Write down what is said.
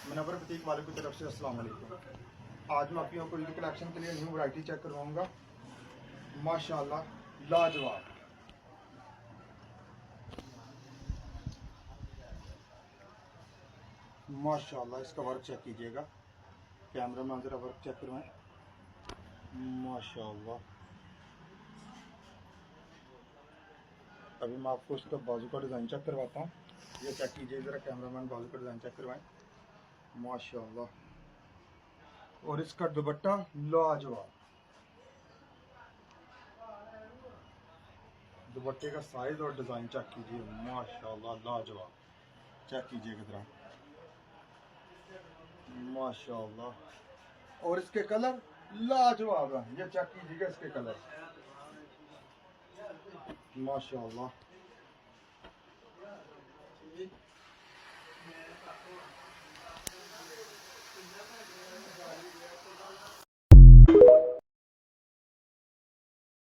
Munawwar boutique वाले की तरफ से अस्सलाम वालेकुम। आज मैं आप लोगों को कलेक्शन के लिए न्यू वैरायटी चेक करवाऊंगा। माशाल्लाह लाजवाब। माशाल्लाह इसका वर्क चेक कीजिएगा। कैमरा में जरा वर्क चेक करवाएं। माशाल्लाह। अभी मैं आपको इसका बाजू का डिज़ाइन चेक करवाता हूँ। ये चेक कीजिए ज़रा, कैमरामैन बाजू का डिज़ाइन चेक करवाएं। माशाल्लाह। और इसका दुपट्टा लाजवाब। दुपट्टे का साइज और डिज़ाइन चेक कीजिए। माशाल्लाह लाजवाब। चेक कीजिएगा ज़रा। माशाल्लाह। और इसके कलर लाजवाब हैं। ये चेक कीजिएगा इसके कलर। माशाल्लाह।